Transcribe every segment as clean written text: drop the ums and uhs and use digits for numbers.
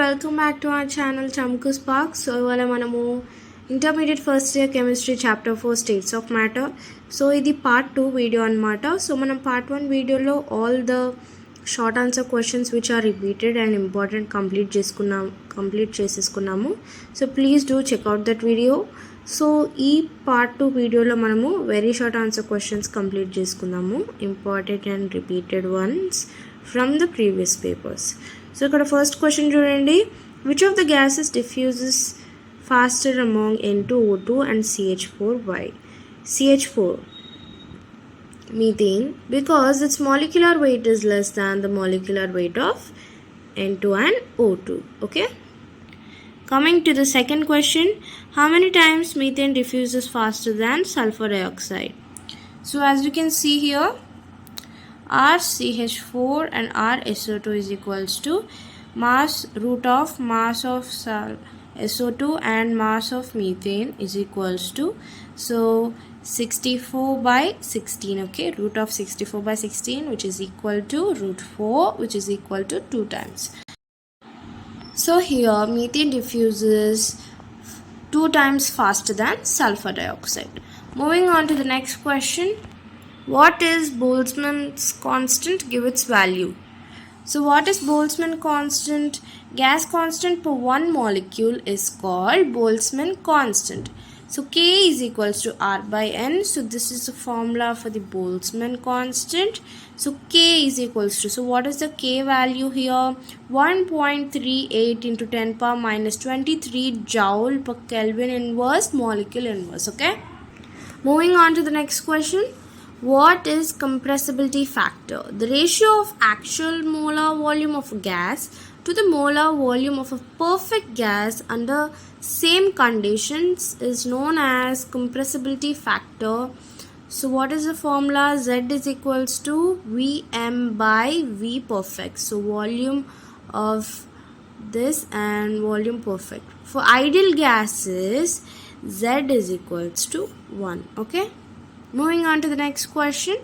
welcome back to our channel Chamaku Spark. So ఇవాళ మనము intermediate first year chemistry chapter 4 states of matter. So ఇది part 2 video అనమాట. So మనం part 1 వీడియోలో all the short answer questions which are repeated and important complete చేసేసుకున్నాము. So please do check out that video. So ఈ part 2 వీడియోలో మనము very short answer questions complete చేసుకున్నాము, important and repeated ones from the previous papers. So ఇక్కడ first question చూడండి, which of the gases diffuses faster among N2O2 and CH4? Why? CH4, methane, because its molecular weight is less than the molecular weight of N2 and O2. Okay, coming to the second question, how many times methane diffuses faster than sulfur dioxide? So as you can see here, RCH4 and RSO2 is equals to root of mass of SO2 and mass of methane is equals to, so 64 by 16. Okay, root of 64 by 16, which is equal to root 4, which is equal to 2 times. So here methane diffuses 2 times faster than sulfur dioxide. Moving on to the next question, what is Boltzmann's constant? Give its value. So what is Boltzmann constant? Gas constant per one molecule is called Boltzmann constant. So K is equals to R by N. So this is the formula for the Boltzmann constant. So K is equals to, so what is the K value here? 1.38 into 10 power minus 23 joule per Kelvin inverse molecule inverse. Okay. Moving on to the next question. What is compressibility factor? The ratio of actual molar volume of a gas to the molar volume of a perfect gas under same conditions is known as compressibility factor. So what is the formula? Z is equals to Vm by V perfect. So volume of this and volume perfect. For ideal gases, Z is equals to 1. Okay. Moving on to the next question,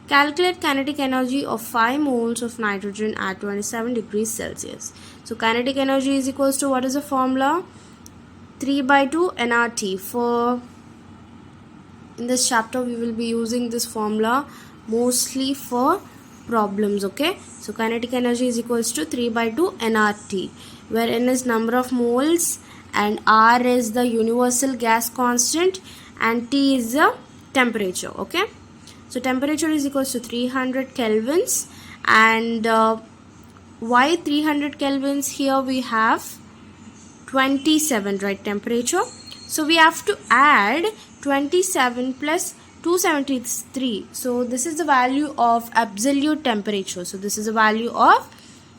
calculate kinetic energy of 5 moles of nitrogen at 27 degrees Celsius. So kinetic energy is equals to, what is the formula? 3 by 2 nRT. For in this chapter we will be using this formula mostly for problems. Okay, so kinetic energy is equals to 3 by 2 nRT, where n is number of moles and R is the universal gas constant and T is the temperature. Okay, so temperature is equals to 300 kelvins, and why 300 kelvins? Here we have 27, right, temperature. So we have to add 27 plus 273. So this is the value of absolute temperature. So this is the value of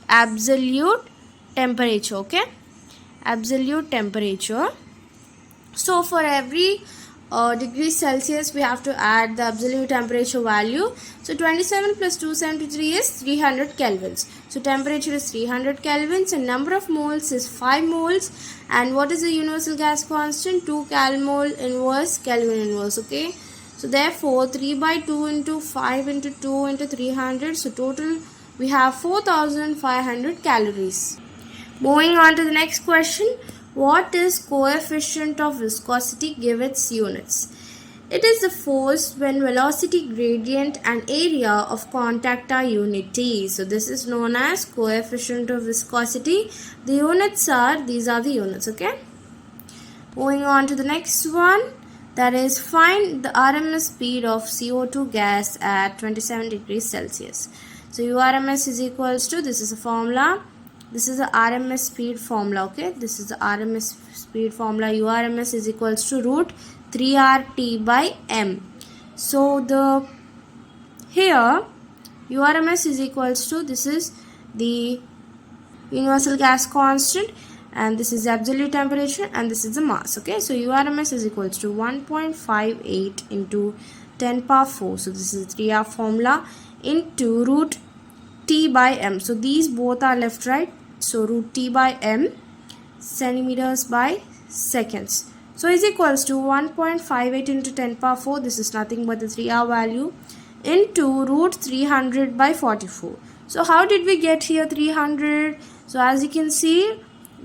absolute temperature. Okay, absolute temperature. So for every degrees Celsius we have to add the absolute temperature value. So 27 plus 273 is 300 kelvins. So temperature is 300 kelvins and number of moles is 5 moles. And what is the universal gas constant? 2 cal mole inverse Kelvin inverse. Okay, so therefore 3 by 2 into 5 into 2 into 300, so total we have 4500 calories. Moving on to the next question, what is coefficient of viscosity? Give its units. It is the force when velocity gradient and area of contact are unity. So this is known as coefficient of viscosity. The units are, these are the units. Okay, moving on to the next one, that is find the RMS speed of CO2 gas at 27 degrees Celsius. So URMS is equals to, this is a formula, this is the RMS speed formula. Okay, this is the RMS speed formula. URMS is equals to root 3RT by M. So the here URMS is equals to, this is the universal gas constant and this is the absolute temperature and this is the mass. Okay, so URMS is equals to 1.58 into 10 power 4. So this is 3R formula into root T by M. So these both are left, right? So root T by M centimeters by seconds. So is equals to 1.58 into 10 power 4. This is nothing but the 3R value into root 300 by 44. So how did we get here 300? So as you can see,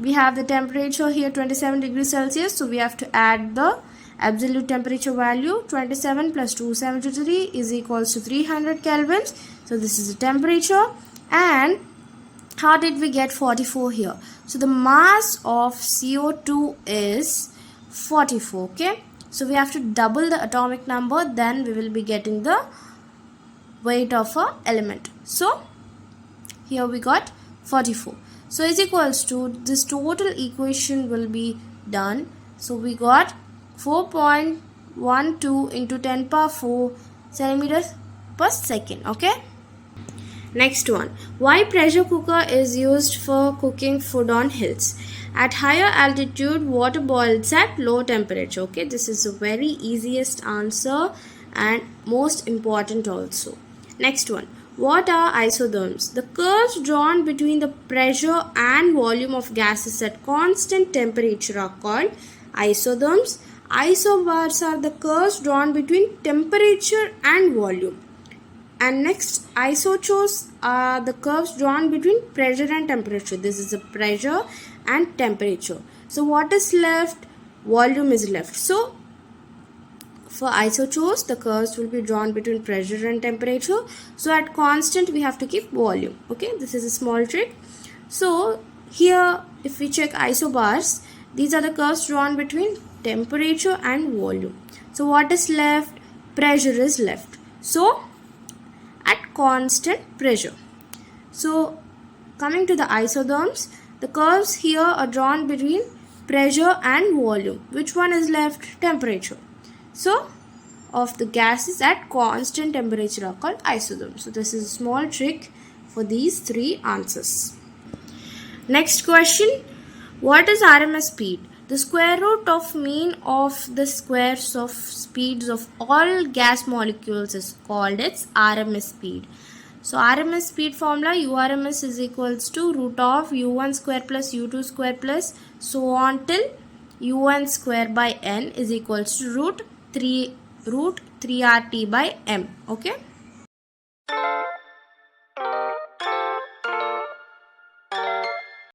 we have the temperature here 27 degrees Celsius, so we have to add the absolute temperature value. 27 plus 273 is equals to 300 kelvins. So this is the temperature. And how did we get 44 here? So the mass of CO2 is 44. Okay, so we have to double the atomic number, then we will be getting the weight of a element. So here we got 44. So is equals to, this total equation will be done. So we got 4.12 into 10 power 4 centimeters per second. Okay. Next one, why pressure cooker is used for cooking food on hills? At higher altitude, water boils at low temperature. Okay, this is the very easiest answer and most important also. Next one, what are isotherms? The curves drawn between the pressure and volume of gases at constant temperature are called isotherms. Isobars are the curves drawn between temperature and volume. And next, isochores are the curves drawn between pressure and temperature. This is the pressure and temperature. So what is left? Volume is left. So for isochores, the curves will be drawn between pressure and temperature. So at constant, we have to keep volume. Okay, this is a small trick. So here, if we check isobars, these are the curves drawn between temperature and volume. So what is left? Pressure is left. So at constant pressure. So coming to the isotherms, the curves here are drawn between pressure and volume. Which one is left? Temperature. So of the gases at constant temperature are called isotherms. So this is a small trick for these three answers. Next question, what is RMS speed? The square root of mean of the squares of speeds of all gas molecules is called its RMS speed. So RMS speed formula, URMS is equals to root of U1 square plus U2 square plus so on till UN square by N is equals to root 3 RT by M. Okay.